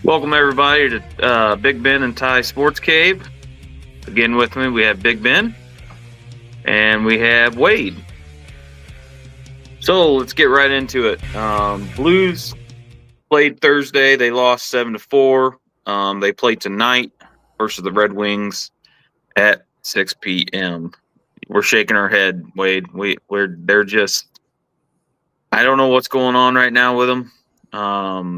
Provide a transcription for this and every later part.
Welcome everybody to Big Ben and Ty Sports Cave. Again with me, we have Big Ben and we have Wade. So let's get right into it. Blues played Thursday. They lost 7-4. They play tonight versus the Red Wings at 6 p.m. We're shaking our head, Wade. They're just, I don't know what's going on right now with them.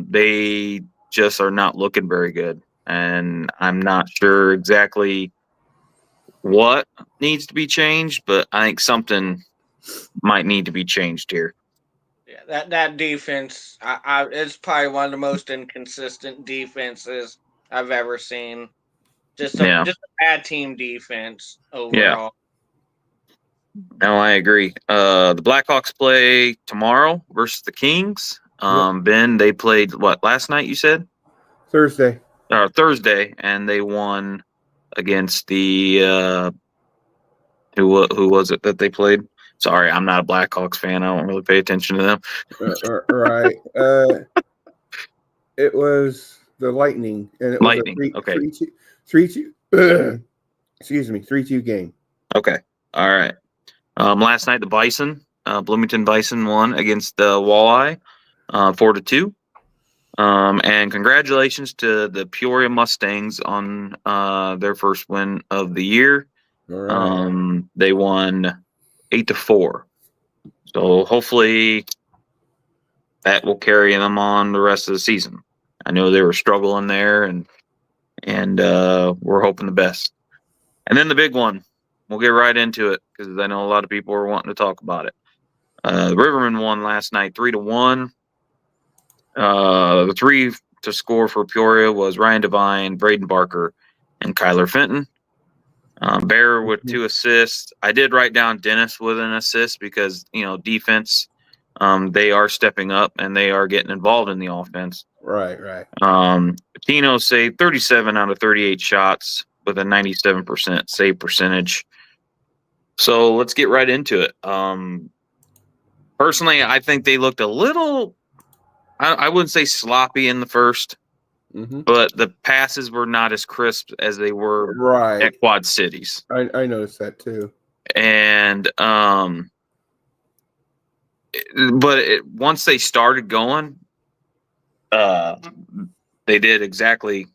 They just are not looking very good, and I'm not sure exactly what needs to be changed, but I think something might need to be changed here. Yeah, that defense, it's probably one of the most inconsistent defenses I've ever seen. Just a bad team defense overall. No, I agree. The Blackhawks play tomorrow versus the Kings. Ben, they played last night? You said Thursday. Thursday, and they won against the who was it that they played? Sorry, I'm not a Blackhawks fan. I don't really pay attention to them. Right. It was the Lightning, and it was a 3-2. Excuse me, 3-2 game. Okay. All right. Last night, the Bison, Bloomington Bison won against the Walleye, 4-2. And congratulations to the Peoria Mustangs on their first win of the year. Right. They won 8-4. So hopefully that will carry them on the rest of the season. I know they were struggling there, and we're hoping the best. And then the big one. We'll get right into it because I know a lot of people are wanting to talk about it. The Rivermen won last night 3-1. The three to score for Peoria was Ryan Devine, Braden Barker, and Kyler Fenton. Bear with 2 assists. I did write down Dennis with an assist because, defense, they are stepping up and they are getting involved in the offense. Right. Tino saved 37 out of 38 shots with a 97% save percentage. So let's get right into it. Personally, I think they looked a little, I wouldn't say sloppy in the first, but the passes were not as crisp as they were at Quad Cities. I noticed that too. And once they started going, they did exactly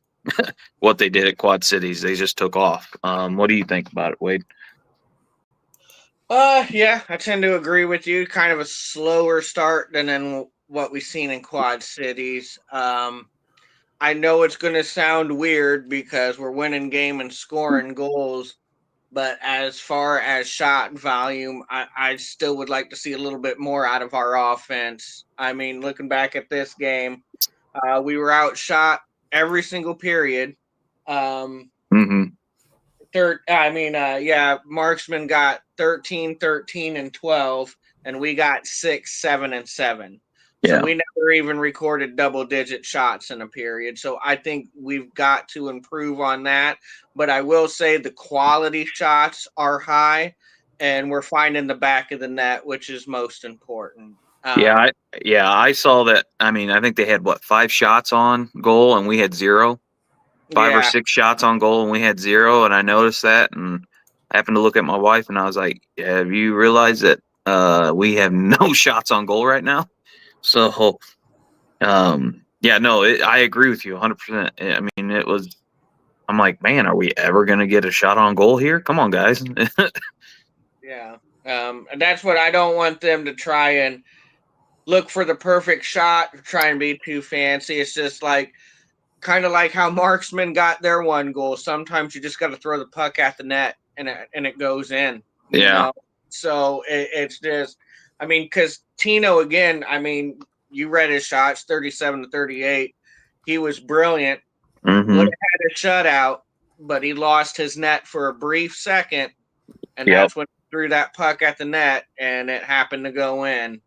what they did at Quad Cities. They just took off. What do you think about it, Wade? Yeah, I tend to agree with you. Kind of a slower start than what we've seen in Quad Cities. I know it's going to sound weird because we're winning game and scoring goals, but as far as shot volume, I still would like to see a little bit more out of our offense. I mean, looking back at this game, we were outshot every single period. Marksman got 13, 13, and 12, and we got 6, 7, and 7. So we never even recorded double-digit shots in a period. So I think we've got to improve on that. But I will say the quality shots are high, and we're finding the back of the net, which is most important. I saw that. I mean, I think they had 5 shots on goal, and we had 0. 5 or 6 shots on goal, and we had 0. And I noticed that, and I happened to look at my wife, and I was like, "Have you realized that we have no shots on goal right now?" So, I agree with you 100%. I mean, it was. I'm like, man, are we ever going to get a shot on goal here? Come on, guys. And that's what I don't want them to try and look for the perfect shot, try and be too fancy. It's just like kind of like how Marksman got their 1 goal. Sometimes you just got to throw the puck at the net and it goes in. Yeah. You know? So it's just, I mean, because Tino, again, I mean, you read his shots, 37 to 38. He was brilliant. Would have had a shutout, but he lost his net for a brief second, and that's when he threw that puck at the net, and it happened to go in.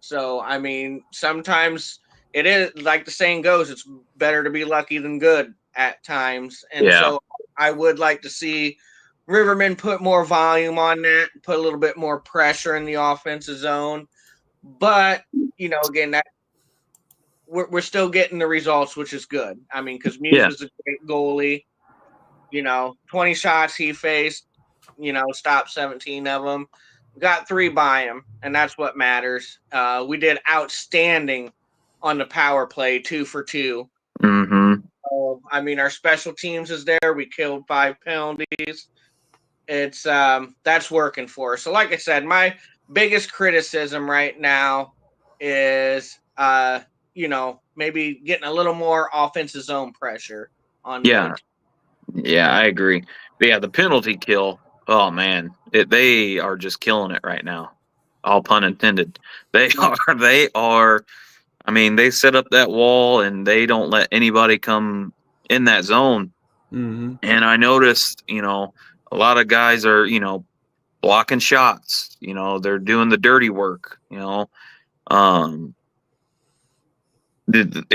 So, I mean, sometimes it is, like the saying goes, it's better to be lucky than good at times. And so I would like to see Rivermen put more volume on that, put a little bit more pressure in the offensive zone. But, again, we're still getting the results, which is good. I mean, because Muse is a great goalie. 20 shots he faced, stopped 17 of them. We got 3 by him, and that's what matters. We did outstanding on the power play, 2 for 2. So, I mean, our special teams is there. We killed 5 penalties. It's that's working for us. So, like I said, my biggest criticism right now is maybe getting a little more offensive zone pressure on the other team. Yeah, I agree. But yeah, the penalty kill. Oh man, they are just killing it right now. All pun intended. They are. They are. I mean, they set up that wall and they don't let anybody come in that zone. And I noticed, a lot of guys are, blocking shots. They're doing the dirty work. Of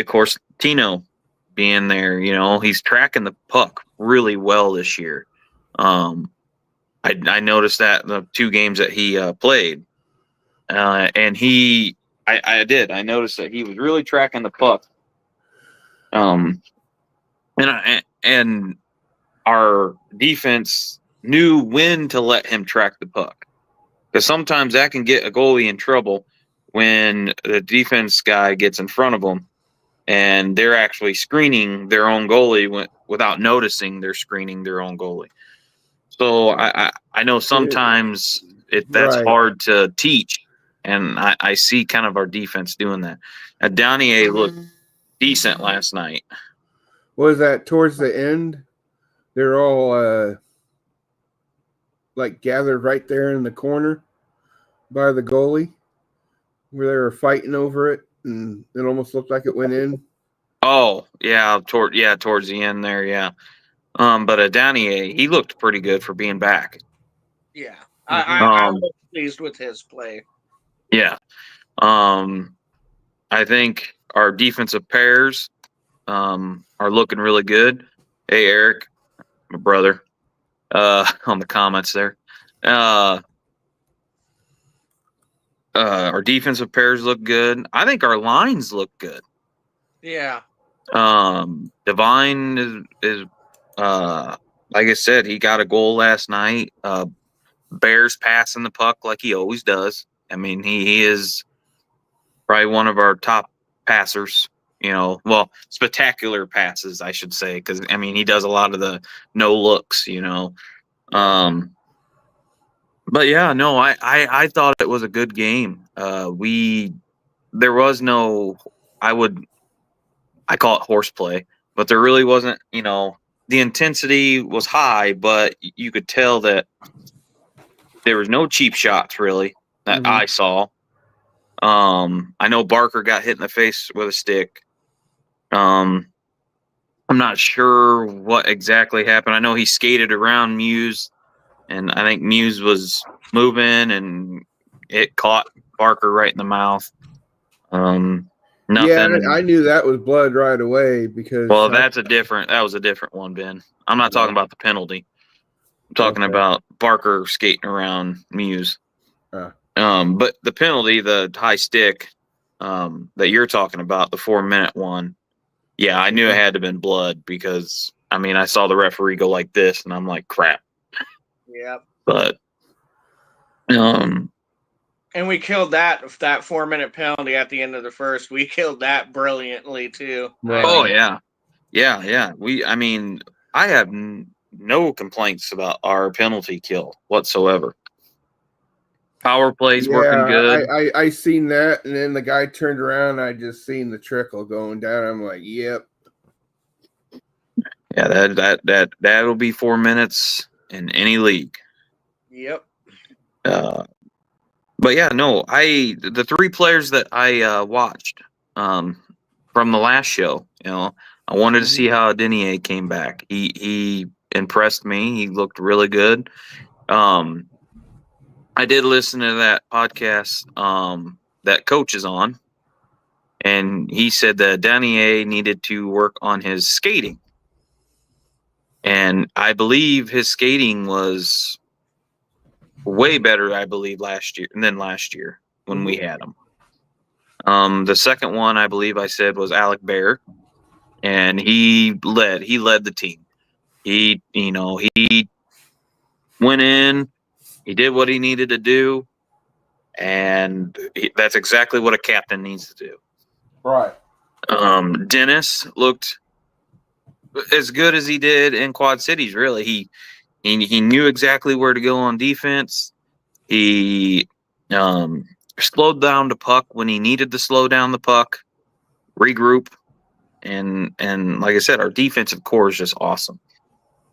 course, Tino being there, he's tracking the puck really well this year. I noticed that in the 2 games that he played, and I noticed that he was really tracking the puck. And our defense knew when to let him track the puck, because sometimes that can get a goalie in trouble when the defense guy gets in front of them and they're actually screening their own goalie without noticing they're screening their own goalie. So I know sometimes that's hard to teach, and I see kind of our defense doing that. Danier looked decent last night. Was that towards the end? They're all gathered right there in the corner by the goalie, where they were fighting over it, and it almost looked like it went in. Oh yeah, towards the end there, yeah. But Danier, he looked pretty good for being back. Yeah, I was pleased with his play. Yeah, I think our defensive pairs are looking really good. Hey, Eric, my brother, on the comments there. Our defensive pairs look good. I think our lines look good. Yeah. Divine is like I said, he got a goal last night. Bears passing the puck like he always does. I mean, he is probably one of our top passers. Spectacular passes, I should say, because I mean he does a lot of the no looks. But yeah, no, I thought it was a good game. There was no, I call it horseplay, but there really wasn't. The intensity was high, but you could tell that there was no cheap shots really that I saw. I know Barker got hit in the face with a stick. I'm not sure what exactly happened. I know he skated around Muse, and I think Muse was moving, and it caught Barker right in the mouth. Nothing. Yeah, I knew that was blood right away because. Well, that was a different one, Ben. I'm not talking about the penalty. I'm talking about Barker skating around Muse. But the penalty, the high stick that you're talking about, the 4-minute one, yeah, I knew it had to have been blood because, I mean, I saw the referee go like this, and I'm like, crap. Yep. But, and we killed that 4-minute penalty at the end of the first. We killed that brilliantly too. Right. Oh yeah. I have no complaints about our penalty kill whatsoever. Power play's working good. I seen that, and then the guy turned around, and I just seen the trickle going down. I'm like, yep. Yeah, that'll be 4 minutes in any league. Yep. But yeah, no, the 3 players that I watched from the last show, I wanted to see how Denier came back. He impressed me. He looked really good. I did listen to that podcast that Coach is on, and he said that Denier needed to work on his skating. And I believe his skating was way better, last year than last year when we had him. The second one, I believe I said, was Alec Bear, and he led the team. He went in, he did what he needed to do, and that's exactly what a captain needs to do. Right. Dennis looked as good as he did in Quad Cities. Really, he knew exactly where to go on defense. He slowed down the puck when he needed to slow down the puck, regroup, and like I said, our defensive core is just awesome.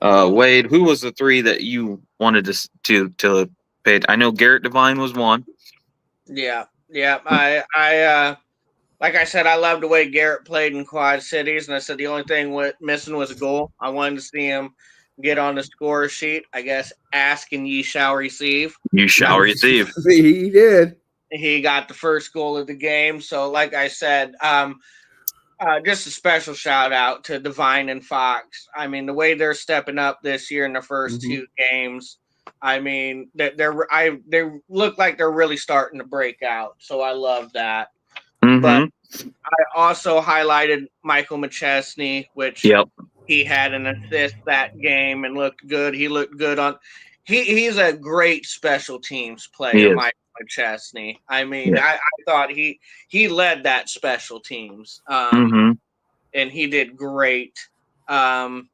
Wade, who was the three that you wanted to pay? I know Garrett Devine was one. Yeah. I like I said, I loved the way Garrett played in Quad Cities, and I said the only thing missing was a goal. I wanted to see him get on the score sheet. I guess ask and ye shall receive. You shall receive. He did. He got the first goal of the game. So, like I said, just a special shout out to Divine and Fox. I mean, the way they're stepping up this year in the 1st two games. I mean, they look like they're really starting to break out. So I love that. Mm-hmm. But I also highlighted Michael McChesney, which he had an assist that game and looked good. He looked good on. He's a great special teams player, Michael McChesney. I mean, I thought he led that special teams, and he did great. And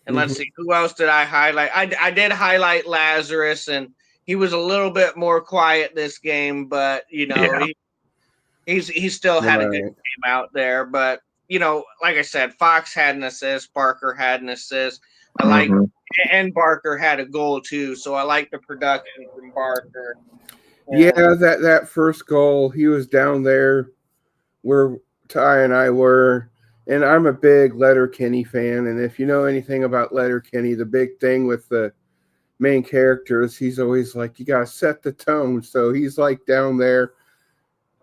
let's see, who else did I highlight? I did highlight Lazarus, and he was a little bit more quiet this game, but he still had a good game out there. But like I said, Fox had an assist, Barker had an assist. I like, and Barker had a goal too. So I like the production from Barker. Yeah, that first goal, he was down there where Ty and I were. And I'm a big Letterkenny fan. And if you know anything about Letterkenny, the big thing with the main characters, he's always like, you got to set the tone. So he's like down there.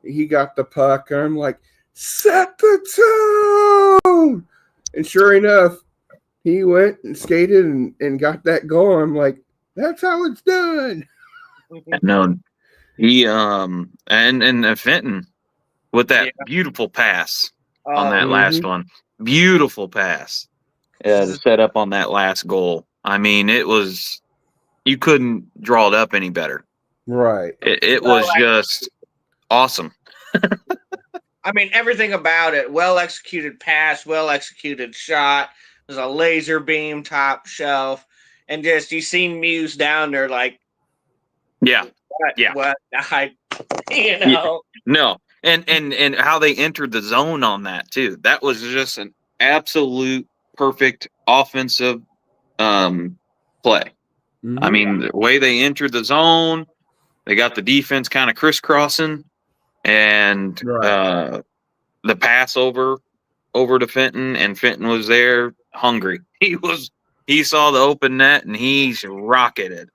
He got the puck. I'm like, set the tone. And sure enough, he went and skated and got that goal. I'm like, that's how it's done. No, he and Fenton with that beautiful pass on that last one. Beautiful pass to set up on that last goal. I mean, you couldn't draw it up any better. Right. It was just awesome. I mean, everything about it. Well executed pass, well executed shot. There's a laser beam top shelf. And just, you seen Muse down there like, what? No. And how they entered the zone on that too. That was just an absolute perfect offensive play. I mean, the way they entered the zone, they got the defense kind of crisscrossing, and the pass over to Fenton, and Fenton was there hungry. He saw the open net and he's rocketed.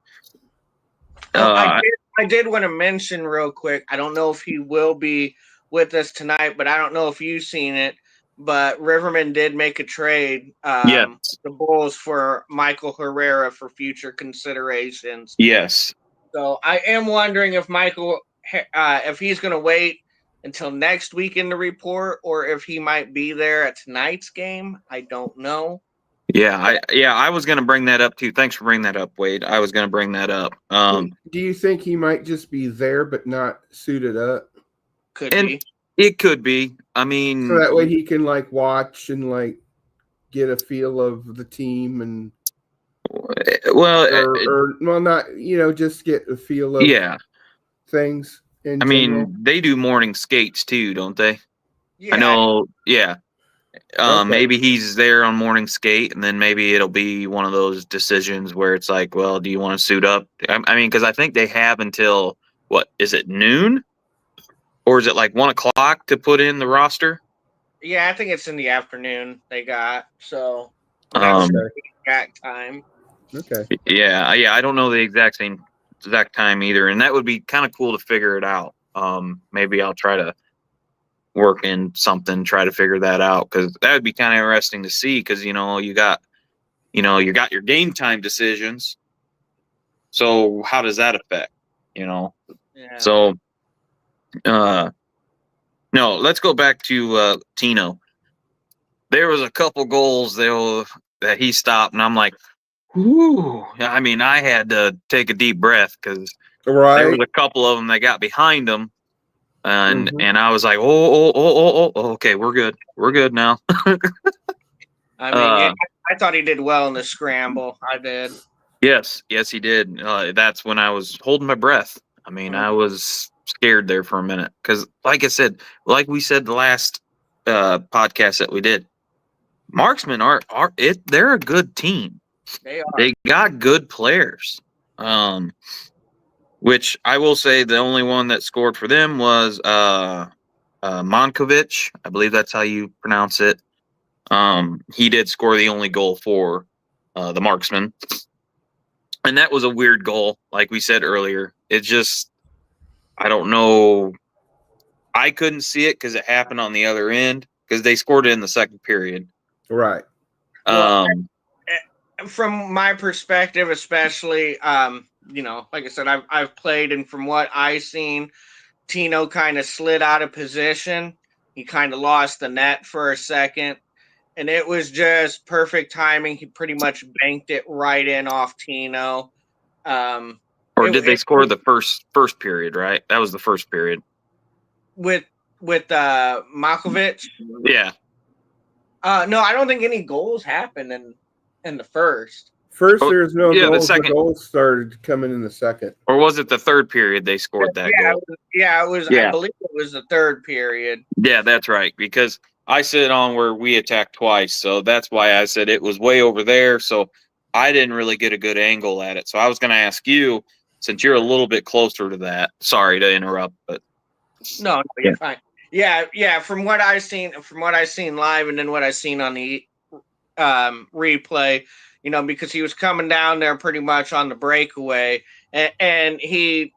I did want to mention real quick. I don't know if he will be with us tonight, but I don't know if you've seen it. But Rivermen did make a trade, the Bulls, for Michael Herrera for future considerations. Yes. So I am wondering if Michael, if he's going to wait until next week in the report, or if he might be there at tonight's game. I don't know. I was going to bring that up too. Thanks for bringing that up, Wade. I was going to bring that up. Do you think he might just be there but not suited up? Could be. It could be. I mean, so that way he can like watch and like get a feel of the team and not just get a feel of things. I mean, they do morning skates too, don't they? Yeah. I know. Yeah. Maybe he's there on morning skate, and then maybe it'll be one of those decisions where it's like, well, do you want to suit up? I mean, because I think they have until what is it, noon? Or is it like 1 o'clock to put in the roster? Yeah, I think it's in the afternoon they got. So not sure the exact time. Okay. Yeah. I don't know the exact time either, and that would be kind of cool to figure it out. Maybe I'll try to work in something, try to figure that out, because that would be kind of interesting to see. Because you got your game time decisions. So how does that affect? So. No, No, let's go back to Tino. There was a couple goals that he stopped, and I'm like, whoo. I mean, I had to take a deep breath because there was Right. a couple of them that got behind him, and Mhm. and I was like, oh, okay, we're good now. I mean, I thought he did well in the scramble. I did. Yes, he did. That's when I was holding my breath. I mean, I was scared there for a minute because, like I said, like we said the last podcast that we did, marksmen are it. They're a good team. They are. They got good players. Which I will say the only one that scored for them was Monkovic. I believe that's how you pronounce it. He did score the only goal for the marksman. And that was a weird goal, like we said earlier. It just, I don't know. I couldn't see it because it happened on the other end because they scored it in the second period. Right. Well, from my perspective, especially, like I said, I've played, and from what I seen, Tino kind of slid out of position. He kind of lost the net for a second, and it was just perfect timing. He pretty much banked it right in off Tino. Or did they score the first period? Right, that was the first period with Malkovich. Yeah. No, I don't think any goals happened in the first. First, there's no goals. The second. The goals started coming in the second. Or was it the third period they scored that goal? It was. I believe it was the third period. Yeah, that's right. Because I sit on where we attacked twice, so that's why I said it was way over there. So I didn't really get a good angle at it. So I was going to ask you, since you're a little bit closer to that. Sorry to interrupt, but no, you're fine. Yeah. From what I seen live, and then what I seen on the replay, because he was coming down there pretty much on the breakaway, and he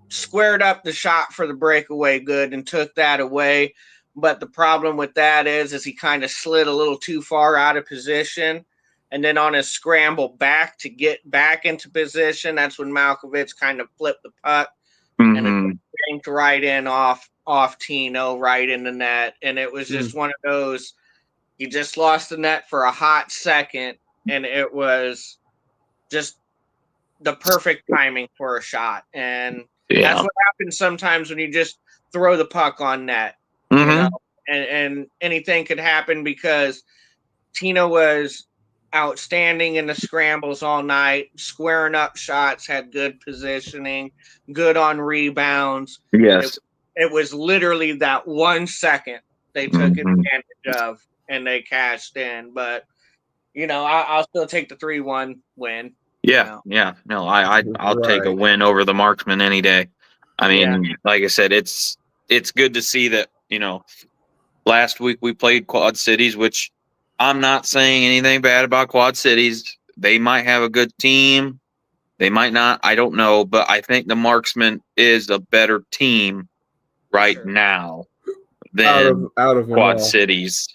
squared up the shot for the breakaway good and took that away. But the problem with that is he kind of slid a little too far out of position. And then on his scramble back to get back into position, that's when Malkovich kind of flipped the puck and it banked right in off Tino, right in the net. And it was just one of those, he just lost the net for a hot second, and it was just the perfect timing for a shot. And that's what happens sometimes when you just throw the puck on net, and anything could happen, because Tino was outstanding in the scrambles all night, squaring up shots, had good positioning, good on rebounds. Yes. It was literally that 1 second they took advantage of, and they cashed in. But, I'll still take the 3-1 win. Yeah. No, I'll take a win over the marksman any day. I mean, like I said, it's good to see that, last week we played Quad Cities, which I'm not saying anything bad about Quad Cities. They might have a good team. They might not. I don't know. But I think the marksman is a better team right now than out of Quad Cities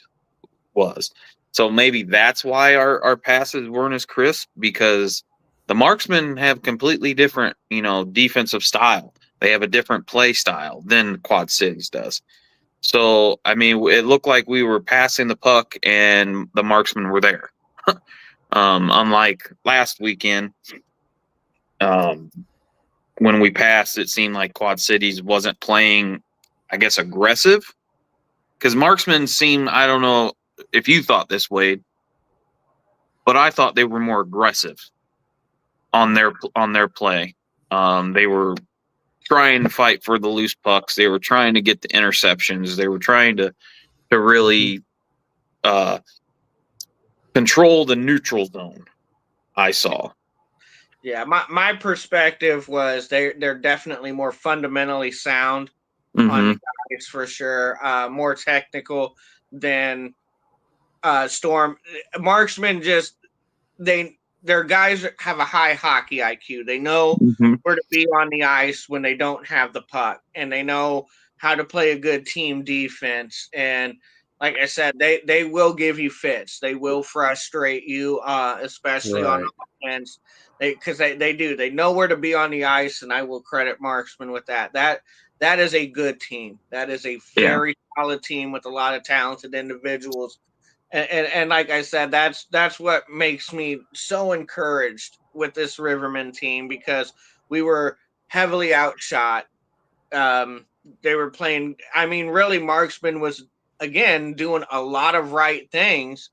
was. So maybe that's why our passes weren't as crisp, because the marksmen have completely different, defensive style. They have a different play style than Quad Cities does. So, I mean, it looked like we were passing the puck and the marksmen were there. Unlike last weekend, when we passed, it seemed like Quad Cities wasn't playing, I guess, aggressive. Because marksmen seem, I don't know if you thought this, Wade, but I thought they were more aggressive on their play. They were trying to fight for the loose pucks. They were trying to get the interceptions. They were trying to really control the neutral zone, I saw. Yeah, my perspective was they're definitely more fundamentally sound on the ice, for sure. More technical than Storm. Marksmen their guys have a high hockey IQ. They know where to be on the ice when they don't have the puck, and they know how to play a good team defense. And like I said, they will give you fits. They will frustrate you, especially on offense. Because they do. They know where to be on the ice, and I will credit marksmen with that. that is a good team. That is a very solid team with a lot of talented individuals. And like I said, that's what makes me so encouraged with this Rivermen team, because we were heavily outshot. They were playing. I mean, really, Marksman was again doing a lot of right things,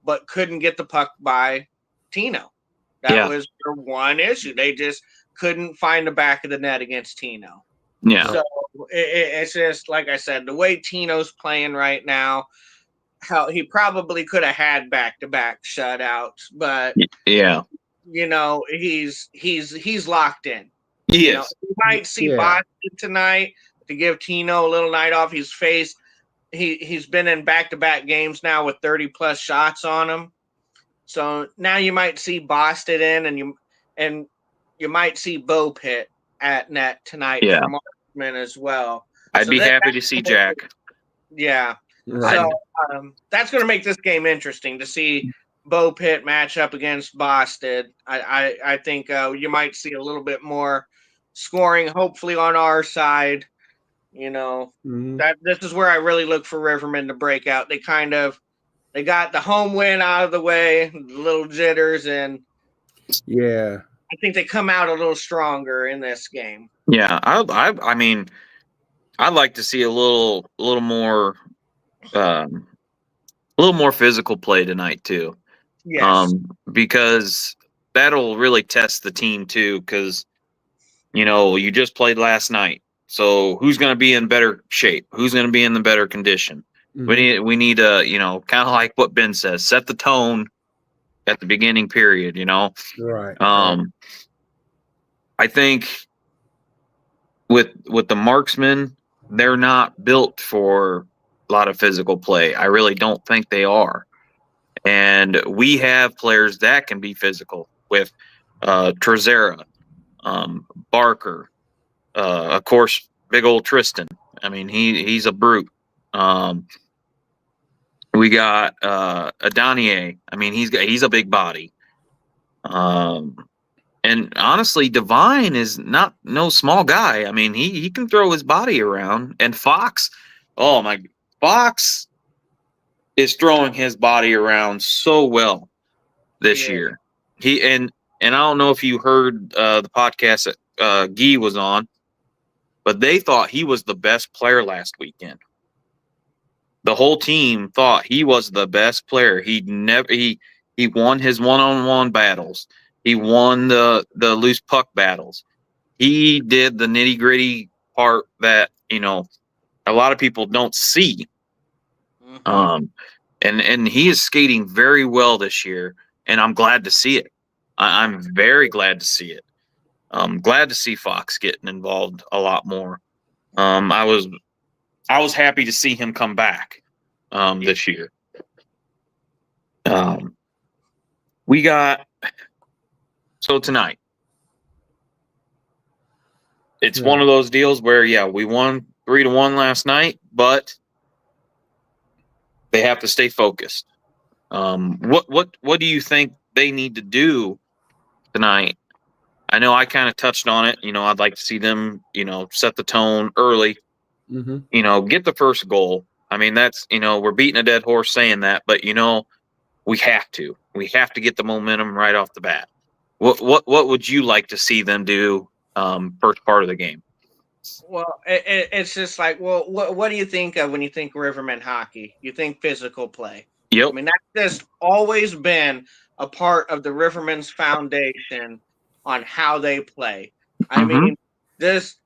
but couldn't get the puck by Tino. That was their one issue. They just couldn't find the back of the net against Tino. Yeah. So it's just like I said, the way Tino's playing right now, how he probably could have had back-to-back shutouts, but yeah, he's locked in. He is. You might see Boston tonight to give Tino a little night off. He's been in back-to-back games now with 30+ shots on him. So now you might see Boston in, and you might see Bo Pitt at net tonight for Markman as well. I'd be happy to see Jack. Yeah. Right. So that's going to make this game interesting to see Bo Pitt match up against Boston. I think you might see a little bit more scoring, hopefully on our side. That this is where I really look for Rivermen to break out. They got the home win out of the way, little jitters, and I think they come out a little stronger in this game. Yeah, I mean, I'd like to see a little more physical play tonight too. Yes. Because that'll really test the team too. Because you just played last night, so who's going to be in better shape? Who's going to be in the better condition? Mm-hmm. We need to kind of like what Ben says, set the tone at the beginning period. Right. I think with the Marksmen, they're not built for a lot of physical play. I really don't think they are. And we have players that can be physical with Trezera, Barker, of course, big old Tristan. I mean, he's a brute. We got Adonier. I mean, he's a big body. And honestly, Divine is not no small guy. I mean, he can throw his body around. And Fox, Fox is throwing his body around so well this year. And I don't know if you heard the podcast that Guy was on, but they thought he was the best player last weekend. The whole team thought he was the best player. He won his one-on-one battles. He won the loose puck battles. He did the nitty-gritty part that, a lot of people don't see. Mm-hmm. And he is skating very well this year, and I'm glad to see it. I'm very glad to see it. I'm glad to see Fox getting involved a lot more. I was happy to see him come back this year. We got tonight. It's one of those deals where we won 3-1 last night, but they have to stay focused. What do you think they need to do tonight? I know I kind of touched on it. I'd like to see them, set the tone early. Mm-hmm. Get the first goal. I mean, that's we're beating a dead horse saying that, but we have to. We have to get the momentum right off the bat. What would you like to see them do first part of the game? Well, it's just like, what do you think of when you think Rivermen hockey? You think physical play. Yep. I mean, that's just always been a part of the Rivermen's foundation on how they play. I mean, just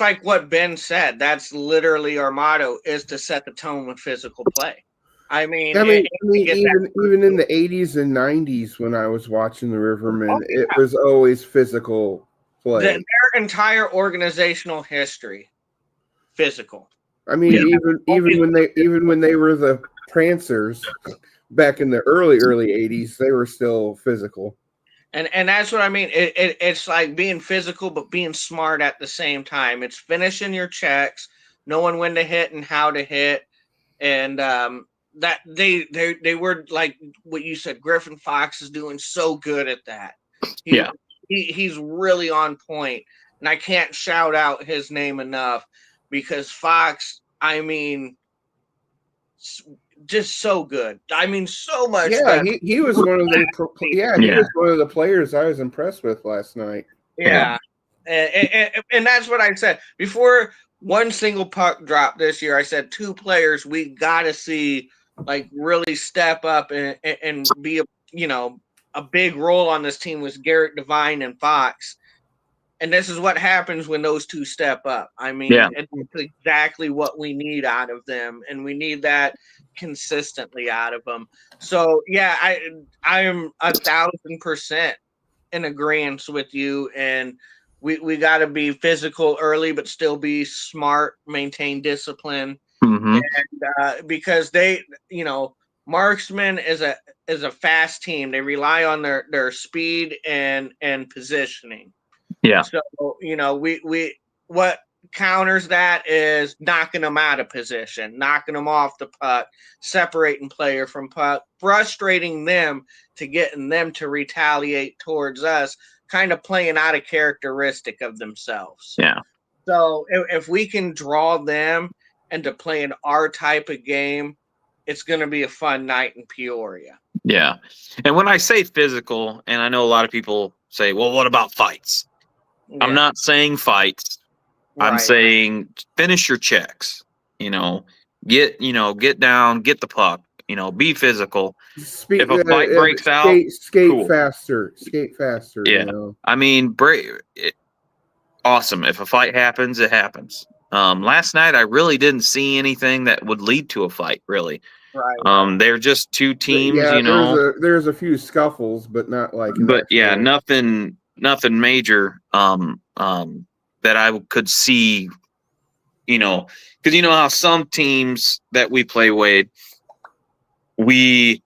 like what Ben said, that's literally our motto, is to set the tone with physical play. I mean, even in the 80s and 90s when I was watching the Rivermen, it was always physical play. Their entire organizational history, physical. I mean, even when they were the Prancers back in the early 80s, they were still physical. And that's what I mean. It's like being physical, but being smart at the same time. It's finishing your checks, knowing when to hit and how to hit, and that they were like what you said. Griffin Fox is doing so good at that. He's really on point. and I can't shout out his name enough because Fox, I mean, just so good. I mean, so much Yeah, better. he was one of he was one of the players I was impressed with last night. Yeah. And that's what I said before one single puck drop this year. I said 2 players we got to see like really step up and be a big role on this team was Garrett Devine and Fox. And this is what happens when those 2 step up. I mean, it's exactly what we need out of them, and we need that consistently out of them. So yeah, I am 1,000% in agreement with you, and we got to be physical early, but still be smart, maintain discipline, and because they, Marksman is a fast team. They rely on their speed and positioning. Yeah. So we what counters that is knocking them out of position, knocking them off the puck, separating player from puck, frustrating them to getting them to retaliate towards us, kind of playing out a characteristic of themselves. Yeah. So if we can draw them into playing our type of game, it's going to be a fun night in Peoria. Yeah. And when I say physical, and I know a lot of people say, well, what about fights? Yeah. I'm not saying fights. Right. I'm saying finish your checks, get down, get the puck, be physical. If a fight breaks out, skate cool. faster. Yeah. I mean, awesome. If a fight happens, it happens. Last night, I really didn't see anything that would lead to a fight, really. Right. They're just 2 teams, Yeah, there's a few scuffles, but not like. But yeah, nothing major. That I could see, because you know how some teams that we play, Wade, we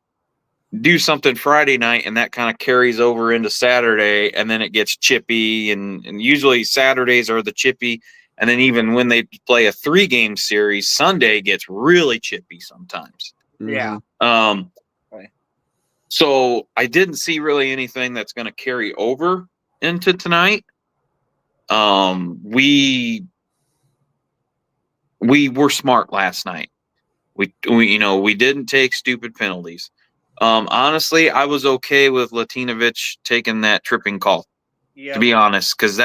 do something Friday night and that kind of carries over into Saturday, and then it gets chippy, and usually Saturdays are the chippy, and then even when they play a 3-game series, Sunday gets really chippy sometimes. Yeah. So I didn't see really anything that's going to carry over into tonight. We were smart last night. We didn't take stupid penalties. Honestly, I was okay with Latinovic taking that tripping call, to be honest, because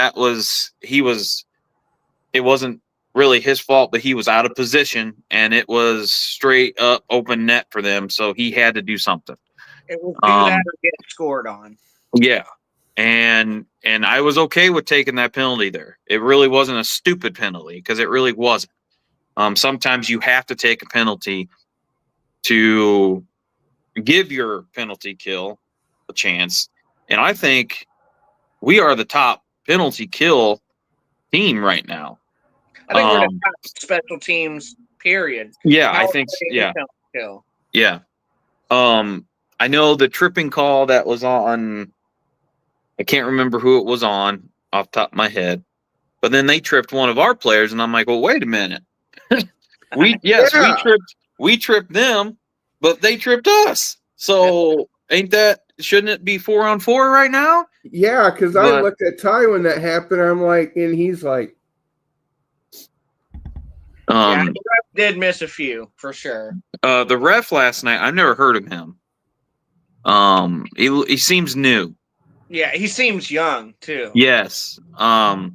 it wasn't really his fault, but he was out of position and it was straight up open net for them. So he had to do something. It was do that or get scored on. Yeah. And I was okay with taking that penalty there. It really wasn't a stupid penalty because it really wasn't. Sometimes you have to take a penalty to give your penalty kill a chance. And I think we are the top penalty kill team right now. I think we're the top special teams, period. Yeah, I think yeah. Kill. Yeah. I know the tripping call that was on, I can't remember who it was on off the top of my head, but then they tripped one of our players, and I'm like, well, wait a minute. we tripped them, but they tripped us. So shouldn't it be 4-on-4 right now? Yeah, because I looked at Ty when that happened. I'm like, and he's like, yeah, the ref did miss a few for sure. The ref last night, I've never heard of him. He seems new. Yeah, he seems young too. Yes. I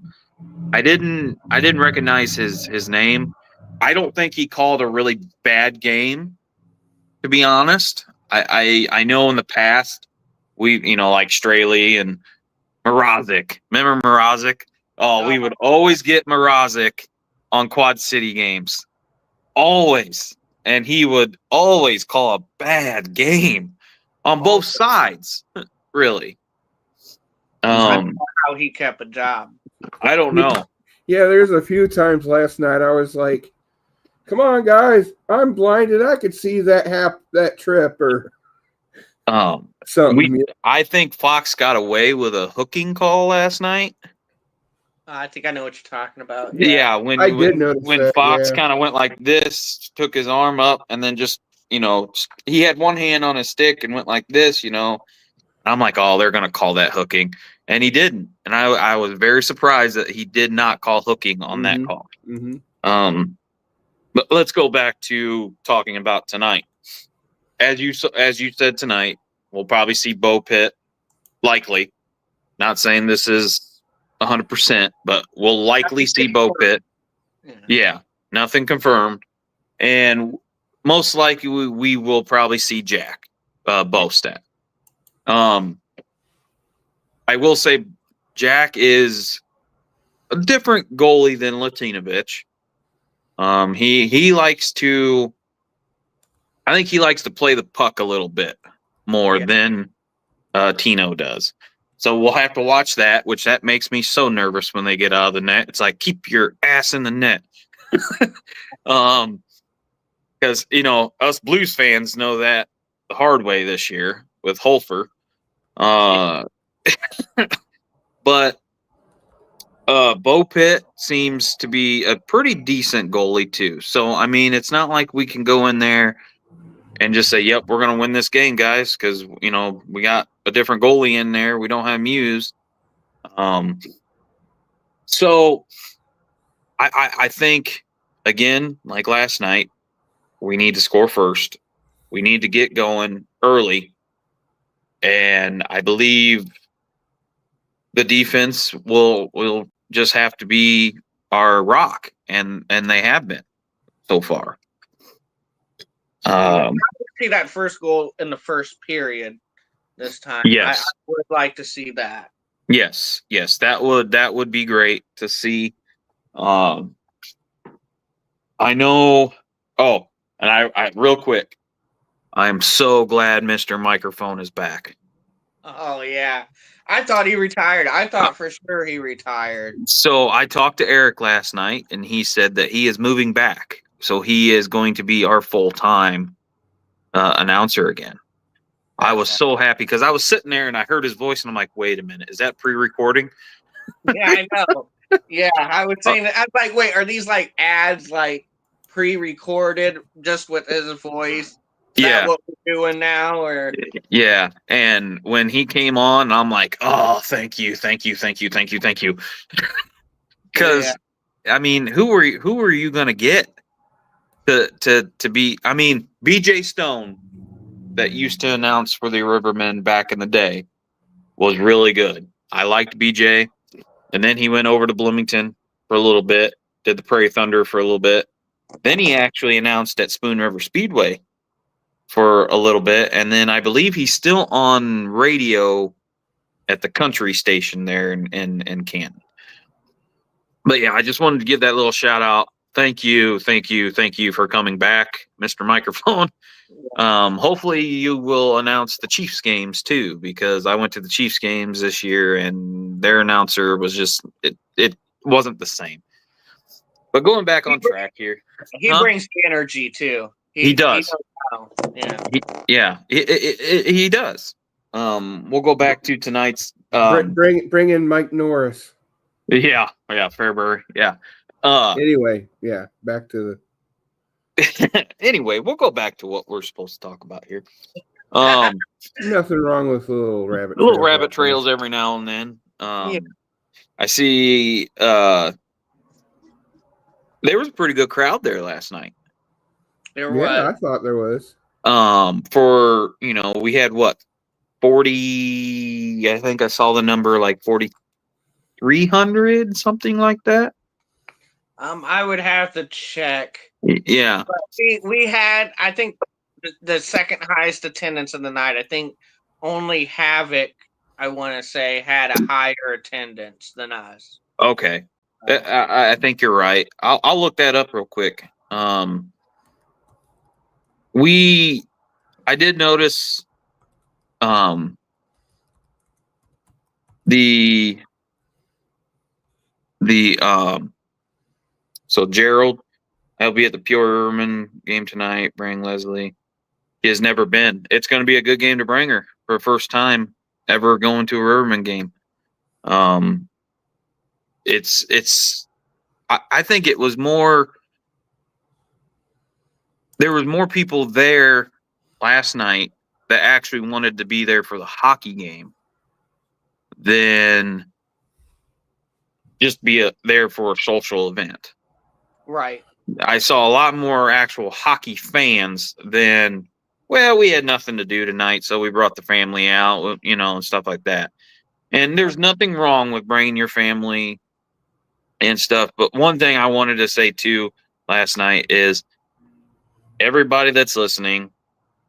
didn't recognize his name. I don't think he called a really bad game, to be honest. I know in the past we like Straley and Mrazek. Remember Mrazek? Oh, we would always get Mrazek on Quad City games. Always. And he would always call a bad game on both sides. Really. I don't know how he kept a job. I don't know. Yeah, there's a few times last night I was like, come on, guys, I'm blinded. I could see that trip or something. I think Fox got away with a hooking call last night. I think I know what you're talking about. Yeah, when Fox kind of went like this, took his arm up, and then just, he had one hand on his stick and went like this, I'm like, oh, they're going to call that hooking. and he didn't. And I was very surprised that he did not call hooking on that call. But let's go back to talking about tonight. As you said tonight, we'll probably see Bo Pitt, likely. Not saying this is 100%, but we'll likely see Bo Pitt. Yeah, nothing confirmed. And most likely we will probably see Jack Bostat. I will say Jack is a different goalie than Latinovic. He likes to, I think he likes to play the puck a little bit more than Tino does. So we'll have to watch that, which that makes me so nervous when they get out of the net. It's like, keep your ass in the net. Because, us Blues fans know that the hard way this year with Holfer. But Bo Pitt seems to be a pretty decent goalie too. So, I mean, it's not like we can go in there and just say, yep, we're going to win this game, guys, because, we got a different goalie in there. We don't have Muse. So I think, again, like last night, we need to score first. We need to get going early. And I believe the defense will just have to be our rock, and they have been so far. I see that first goal in the first period this time. Yes, I would like to see that. Yes, that would be great to see. I know. Oh, and I real quick, I am so glad Mr. Microphone is back. Oh yeah, I thought he retired. I thought for sure he retired. So I talked to Eric last night, and he said that he is moving back. So he is going to be our full-time announcer again. I was so happy because I was sitting there and I heard his voice, and I'm like, wait a minute, is that pre-recording? Yeah, I know. Yeah, I was saying that. I was like, wait, are these like ads like pre-recorded just with his voice? Is that what we're doing now? Or yeah. And when he came on, I'm like, oh, thank you. Because I mean, who are you gonna get to be? I mean, BJ Stone, that used to announce for the Rivermen back in the day, was really good. I liked BJ, and then he went over to Bloomington for a little bit, did the Prairie Thunder for a little bit. Then he actually announced at Spoon River Speedway for a little bit, and then I believe he's still on radio at the country station there in Canton. But yeah, I just wanted to give that little shout out. Thank you for coming back, Mr. Microphone. Hopefully you will announce the Chiefs games too, because I went to the Chiefs games this year and their announcer was just it wasn't the same. But going back on track here, he brings the energy too. He does. He does. We'll go back to tonight's. Bring in Mike Norris. Yeah, Fairbury. Yeah. Anyway, yeah, back to the. Anyway, we'll go back to what we're supposed to talk about here. Nothing wrong with little rabbit trails every now and then. I see. There was a pretty good crowd there last night. I thought there was. For we had what 40. I think I saw the number like 4,300, something like that. I would have to check. Yeah. But we had, I think, the second highest attendance of the night. I think only Havoc, I want to say, had a higher attendance than us. Okay. I think you're right. I'll look that up real quick. I did notice so Gerald, I'll be at the Pure Rivermen game tonight. Bring Leslie. He has never been. It's going to be a good game to bring her for the first time ever going to a Rivermen game. I think it was more. There was more people there last night that actually wanted to be there for the hockey game than just be there for a social event. Right. I saw a lot more actual hockey fans than, well, we had nothing to do tonight, so we brought the family out, and stuff like that. And there's nothing wrong with bringing your family and stuff. But one thing I wanted to say too last night is everybody that's listening,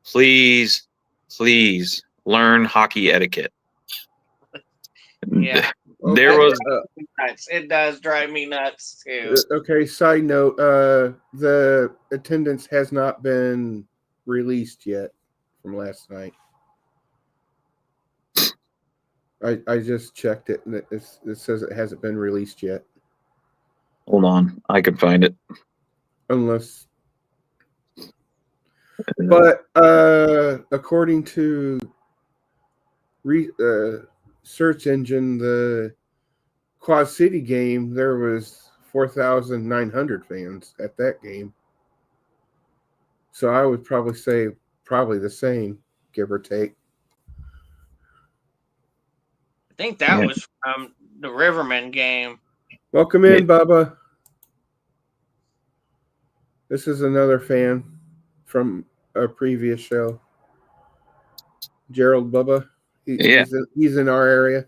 please, please learn hockey etiquette. Yeah. There was it does drive me nuts too. Okay, side note, the attendance has not been released yet from last night. I just checked it, and it says it hasn't been released yet. Hold on, I can find it. Unless, but according to search engine, the Quad City game, there was 4,900 fans at that game. So I would probably say the same, give or take. I think that was from the Rivermen game. Welcome in, Bubba. This is another fan from a previous show. Gerald Bubba. He's in our area.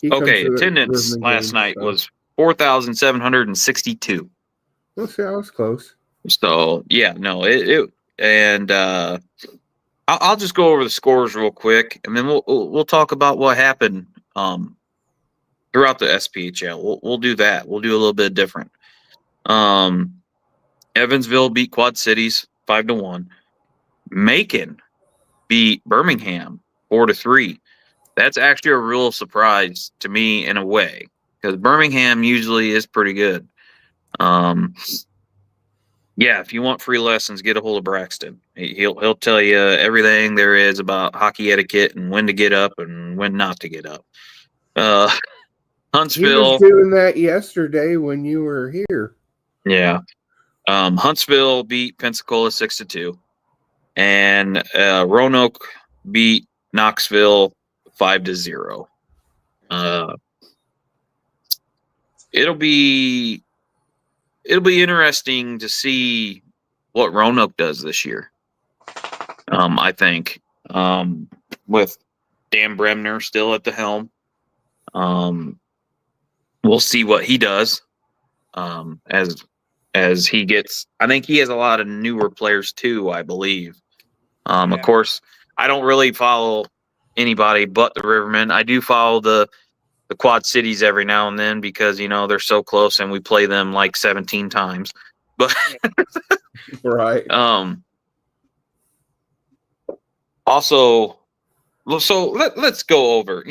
Attendance last night was 4,762. Let's see, I was close. So I'll just go over the scores real quick, and then we'll talk about what happened throughout the SPHL. We'll do that. We'll do a little bit different. Evansville beat Quad Cities 5-1. Macon beat Birmingham 4-3. That's actually a real surprise to me in a way, because Birmingham usually is pretty good. If you want free lessons, get a hold of Braxton. He'll tell you everything there is about hockey etiquette and when to get up and when not to get up. Huntsville. He was doing that yesterday when you were here. Yeah. Huntsville beat Pensacola 6-2, and Roanoke beat Knoxville 5-0. It'll be interesting to see what Roanoke does this year. I think with Dan Bremner still at the helm, we'll see what he does as he gets. I think he has a lot of newer players too, I believe. Of course, I don't really follow anybody but the Rivermen. I do follow the Quad Cities every now and then because they're so close and we play them like 17 times. But right. Also, so let's go over.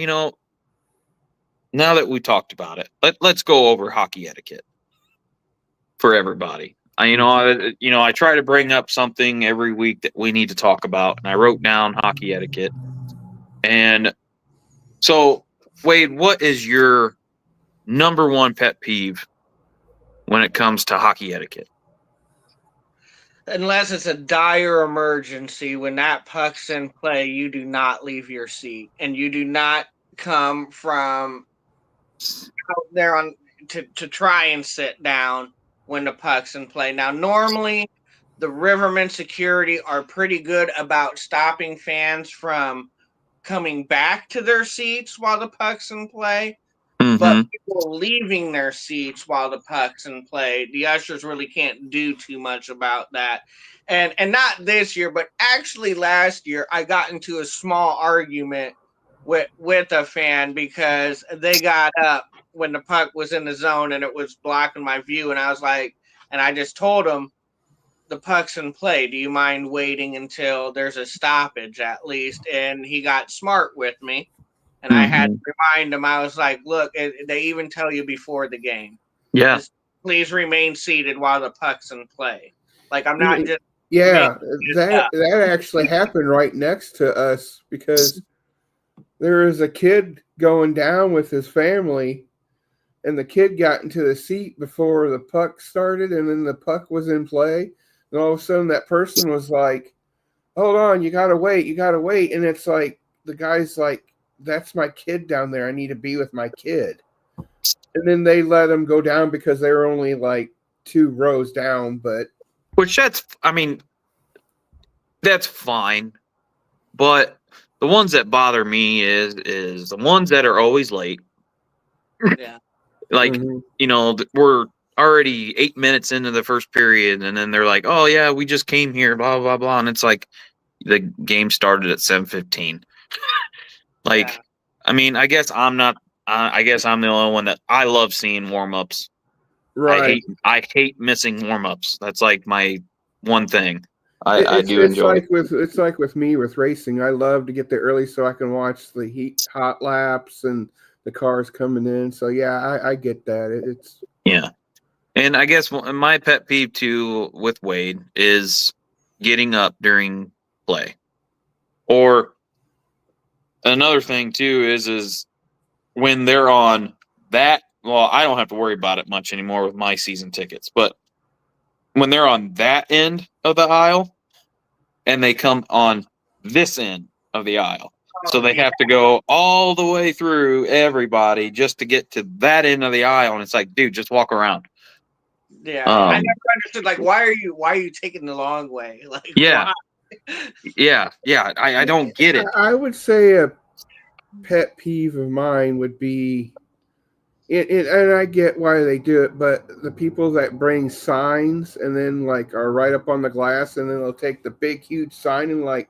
Now that we talked about it, let's go over hockey etiquette for everybody. I try to bring up something every week that we need to talk about, and I wrote down hockey etiquette. And so, Wade, what is your number one pet peeve when it comes to hockey etiquette? Unless it's a dire emergency, when that puck's in play, you do not leave your seat, and you do not come from out there to try and sit down when the puck's in play. Now, normally, the Rivermen security are pretty good about stopping fans from coming back to their seats while the puck's in play. Mm-hmm. But people leaving their seats while the puck's in play, the ushers really can't do too much about that. And not this year, but actually last year, I got into a small argument with a fan because they got up when the puck was in the zone and it was blocking my view. And I was like, and I just told him, the puck's in play. Do you mind waiting until there's a stoppage at least? And he got smart with me. And I had to remind him, I was like, look, they even tell you before the game. Yeah. Just please remain seated while the puck's in play. Like, I'm not just. Yeah, that actually happened right next to us because there was a kid going down with his family, and the kid got into the seat before the puck started, and then the puck was in play. And all of a sudden, that person was like, hold on, you got to wait. And it's like, the guy's like, that's my kid down there. I need to be with my kid. And then they let them go down because they were only like 2 rows down. But which that's fine. But the ones that bother me is the ones that are always late. Yeah. Like, we're already 8 minutes into the first period, and then they're like, "Oh yeah, we just came here, blah blah blah," and it's like the game started at 7:15. Like, Yeah. I mean, I guess I'm not. I guess I'm the only one that I love seeing warm ups. right, I hate missing warm ups. That's like my one thing. I do it's enjoy. like with me with racing. I love to get there early so I can watch the hot laps and the cars coming in. So yeah, I get that. It's Yeah. And I guess my pet peeve too with Wade is getting up during play. Or another thing too is when they're on that. Well, I don't have to worry about it much anymore with my season tickets, but when they're on that end of the aisle and they come on this end of the aisle. So they have to go all the way through everybody just to get to that end of the aisle. And it's like, dude, just walk around. Yeah. I never understood, like, why are you taking the long way? Like, Yeah. why? Yeah. I don't get it. I would say a pet peeve of mine would be, and I get why they do it, but the people that bring signs and then like are right up on the glass, and then they'll take the big huge sign and like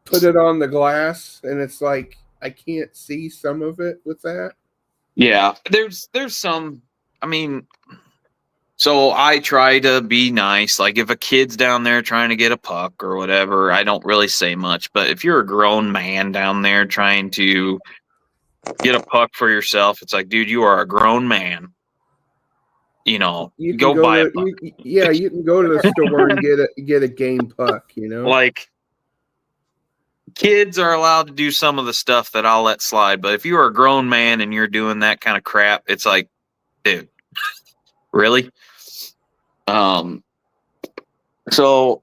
put it on the glass, and it's like I can't see some of it with that. Yeah. There's some, I mean, so I try to be nice. Like if a kid's down there trying to get a puck or whatever, I don't really say much. But if you're a grown man down there trying to get a puck for yourself, it's like, dude, you are a grown man. You know, You can go buy a to puck. you can go to the store and get a game puck. Like kids are allowed to do some of the stuff that I'll let slide, but if you are a grown man and you're doing that kind of crap, it's like, dude, really? So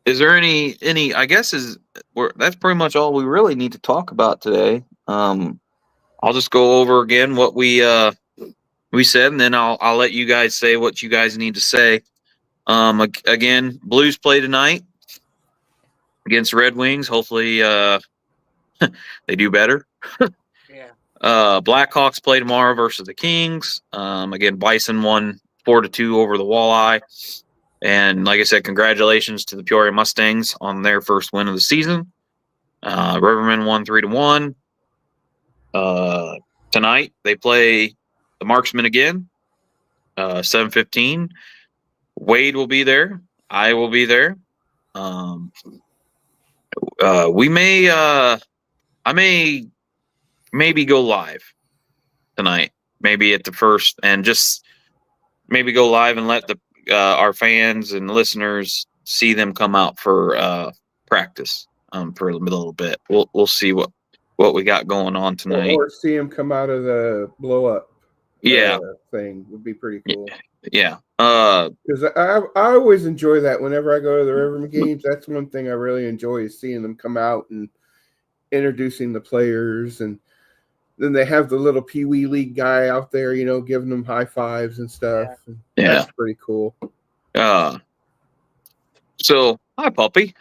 is there any I guess that's pretty much all we really need to talk about today. I'll just go over again what we said, and then I'll let you guys say what you guys need to say. Again, Blues play tonight against Red Wings. Hopefully they do better. Yeah. Blackhawks play tomorrow versus the Kings. Again, Bison won 4-2 over the Walleye. And like I said, congratulations to the Peoria Mustangs on their first win of the season. Rivermen won 3-1. Tonight they play the Marksmen again. 7:15. Wade will be there. I will be there. We may I may maybe go live tonight. Maybe at the first, and just maybe go live and let the our fans and listeners see them come out for practice for a little bit. We'll see what we got going on tonight. Or see him come out of the blow up thing would be pretty cool. Yeah. Because I always enjoy that whenever I go to the Rivermen games. That's one thing I really enjoy is seeing them come out and introducing the players, and then they have the little Pee Wee League guy out there, giving them high fives and stuff. Yeah. That's pretty cool. So hi, puppy.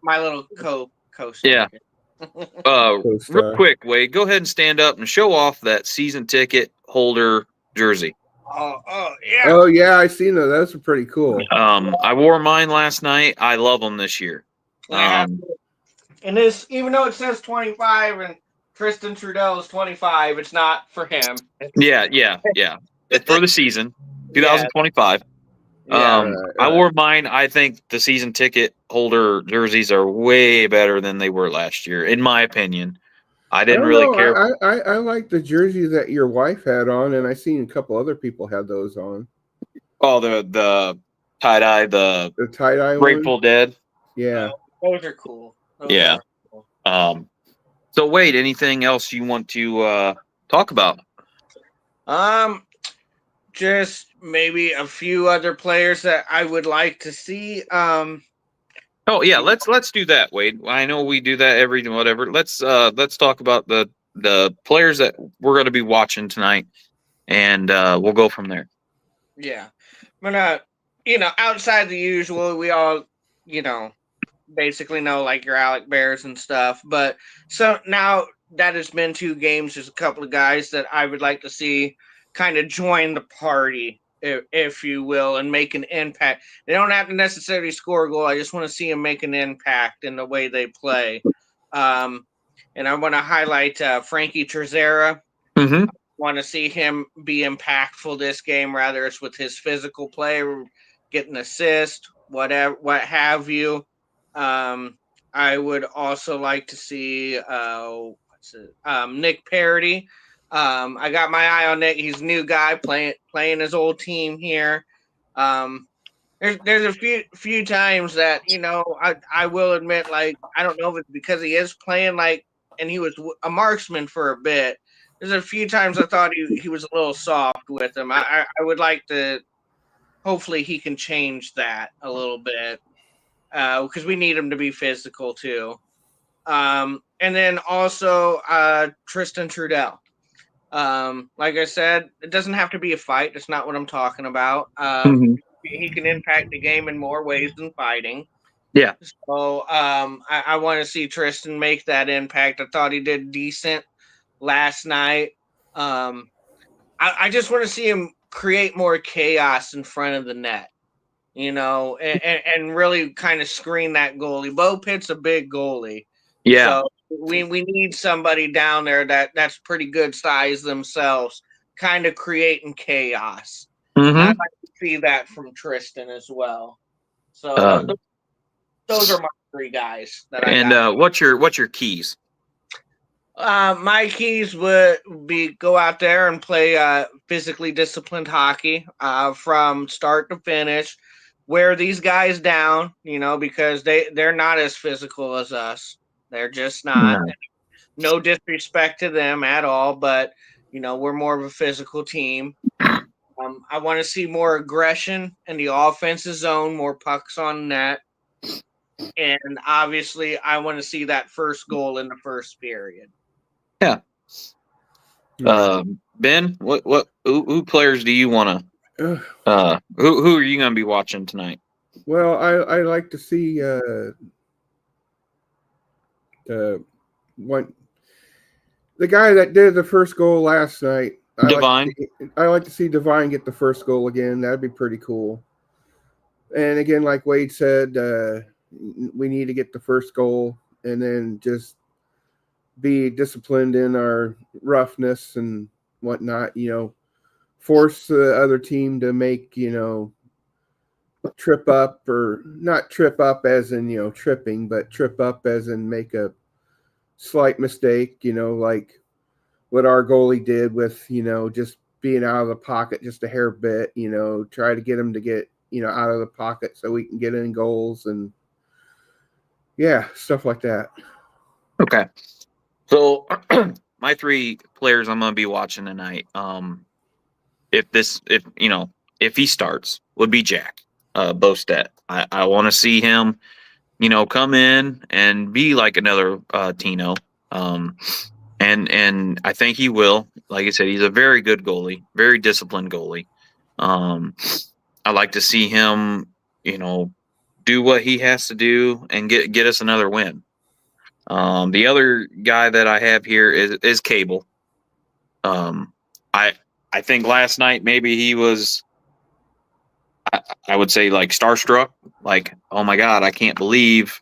My little co-star. Yeah. Real quick, Wade, go ahead and stand up and show off that season ticket holder jersey. Oh yeah. Oh yeah, I seen those. Those are pretty cool. I wore mine last night. I love them this year. And this, even though it says 25 and Tristan Trudeau is 25, it's not for him. Yeah. It's for the season, 2025. Yeah. I wore mine. I think the season ticket holder jerseys are way better than they were last year, in my opinion. I didn't really care. I like the jersey that your wife had on, and I seen a couple other people had those on. Oh, the tie-dye, the tie-dye Grateful Dead. Yeah. Those are cool. Those are cool. So Wade, anything else you want to talk about? Just maybe a few other players that I would like to see. Oh yeah, let's do that, Wade. I know we do that every whatever. Let's talk about the players that we're going to be watching tonight, and we'll go from there. Yeah. But outside the usual, we all, basically know like your Alec Bears and stuff. But so now that has been 2 games, there's a couple of guys that I would like to see kind of join the party, if you will, and make an impact. They don't have to necessarily score a goal. I just want to see them make an impact in the way they play. And I want to highlight Frankie Trezera. Mm-hmm. Want to see him be impactful this game, rather it's with his physical play, getting assist, whatever, what have you. I would also like to see Nick Parody. I got my eye on Nick. He's a new guy playing his old team here. There's a few times that I will admit, like, I don't know if it's because he is playing like, and he was a marksman for a bit. There's a few times I thought he was a little soft with him. I would like to. Hopefully, he can change that a little bit, because we need him to be physical too. And then also Tristan Trudell. Like I said, it doesn't have to be a fight. That's not what I'm talking about. He can impact the game in more ways than fighting. Yeah. So I want to see Tristan make that impact. I thought he did decent last night. I just want to see him create more chaos in front of the net, and really kind of screen that goalie. Bo Pitt's a big goalie. Yeah. So we need somebody down there that's pretty good size themselves, kind of creating chaos. Mm-hmm. I'd like to see that from Tristan as well. So those are my 3 guys that I got. And what's your keys? My keys would be go out there and play physically disciplined hockey from start to finish. Wear these guys down, because they're not as physical as us. They're just not. No disrespect to them at all, but we're more of a physical team. I want to see more aggression in the offensive zone, more pucks on net, and obviously, I want to see that first goal in the first period. Yeah. Ben, who players do you want to? Who are you going to be watching tonight? Well, I like to see the guy that did the first goal last night. Divine. I like to see Divine get the first goal again. That'd be pretty cool. And again, like Wade said, we need to get the first goal and then just be disciplined in our roughness and whatnot. Force the other team to make trip up, or not trip up as in tripping, but trip up as in make a slight mistake, like what our goalie did with just being out of the pocket just a hair bit, try to get him to get out of the pocket so we can get in goals, and stuff like that. Okay, so my 3 players I'm going to be watching tonight, if he starts, would be Jack Bostet. I want to see him, come in and be like another Tino. And I think he will. Like I said, he's a very good goalie, very disciplined goalie. I like to see him, do what he has to do and get us another win. The other guy that I have here is Cable. I think last night maybe he was, I would say, like, starstruck. Like, oh my God, I can't believe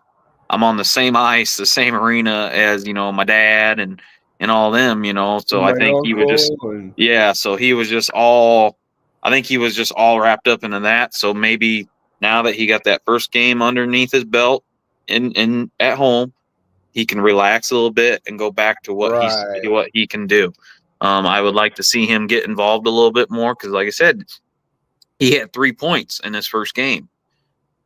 I'm on the same ice, the same arena as my dad and all them. So I think he was just so he was just all. I think he was just all wrapped up into that. So maybe now that he got that first game underneath his belt in at home, he can relax a little bit and go back to what he can do. I would like to see him get involved a little bit more because, like I said, he had 3 points in his first game.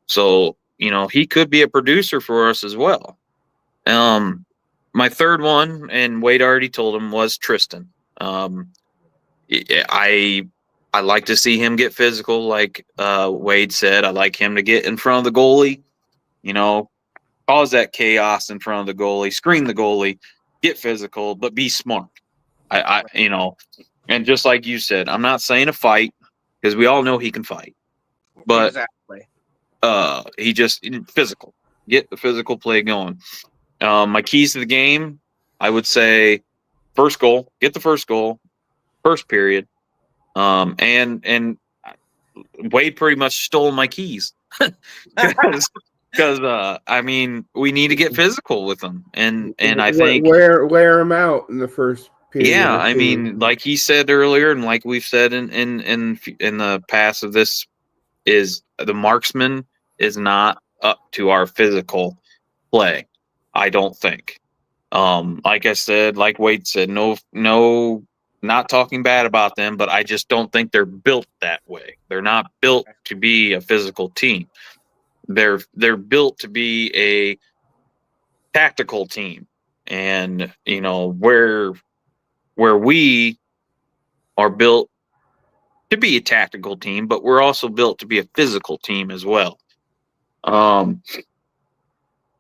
So, he could be a producer for us as well. My third one, and Wade already told him, was Tristan. I like to see him get physical, like Wade said. I like him to get in front of the goalie cause that chaos in front of the goalie, screen the goalie, get physical, but be smart. And just like you said, I'm not saying a fight because we all know he can fight, but exactly. He just physical, get the physical play going. My keys to the game, I would say first goal, get the first goal, first period. And Wade pretty much stole my keys because we need to get physical with them, and I think wear them out in the first period. Yeah, like he said earlier, and like we've said in the past of this, is the marksman is not up to our physical play. I don't think. Like I said, like Wade said, no, not talking bad about them, but I just don't think they're built that way. They're not built to be a physical team. They're built to be a tactical team, and where we are built to be a tactical team, but we're also built to be a physical team as well.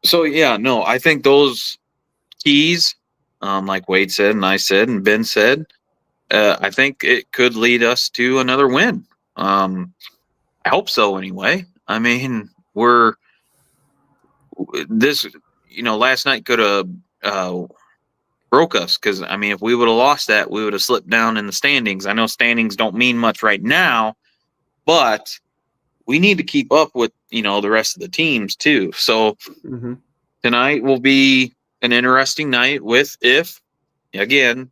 So yeah, no, I think those keys, like Wade said and I said and Ben said, I think it could lead us to another win. I hope so anyway. Last night could have broke us because if we would have lost that, we would have slipped down in the standings. I know standings don't mean much right now, but we need to keep up with the rest of the teams too. So tonight will be an interesting night if again,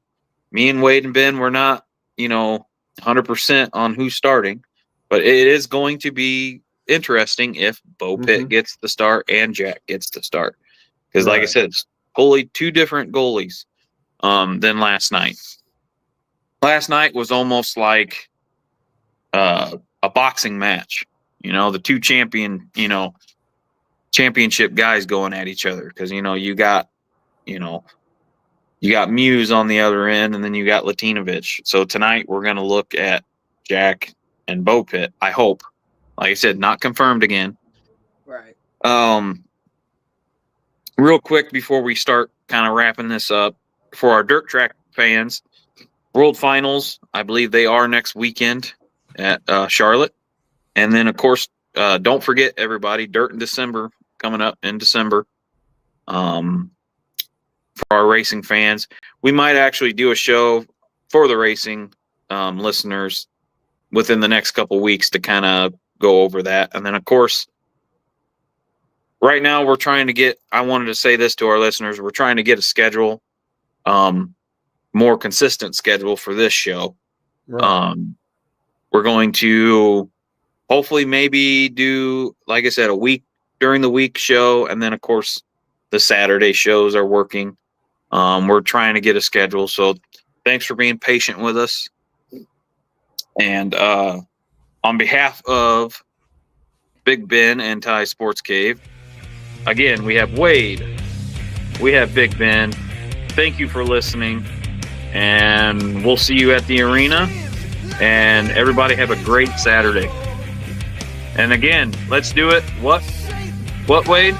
me and Wade and Ben were not 100% on who's starting, but it is going to be interesting if Bo Pitt gets the start and Jack gets the start, because like I said, it's wholly two different goalies than last night. Last night was almost like a boxing match, the two championship guys going at each other, because you got Muse on the other end, and then you got Latinovich. So tonight we're going to look at Jack and Bo Pitt, I hope. Like I said, not confirmed again. Right. Real quick before we start kind of wrapping this up, for our dirt track fans, World Finals, I believe they are next weekend at Charlotte. And then, of course, don't forget, everybody, Dirt in December, coming up in December. For our racing fans, we might actually do a show for the racing listeners within the next couple weeks to kind of go over that. And then, of course, right now we're trying to get, I wanted to say this to our listeners, we're trying to get a schedule, more consistent schedule for this show. Right. We're going to hopefully maybe do, like I said, a week during the week show. And then, of course, the Saturday shows are working. We're trying to get a schedule. So thanks for being patient with us. And on behalf of Big Ben and Ty Sports Cave, again, we have Wade, we have Big Ben. Thank you for listening, and we'll see you at the arena. And everybody have a great Saturday. And again, let's do it. What, Wade?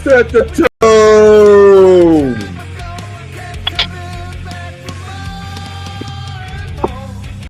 Set the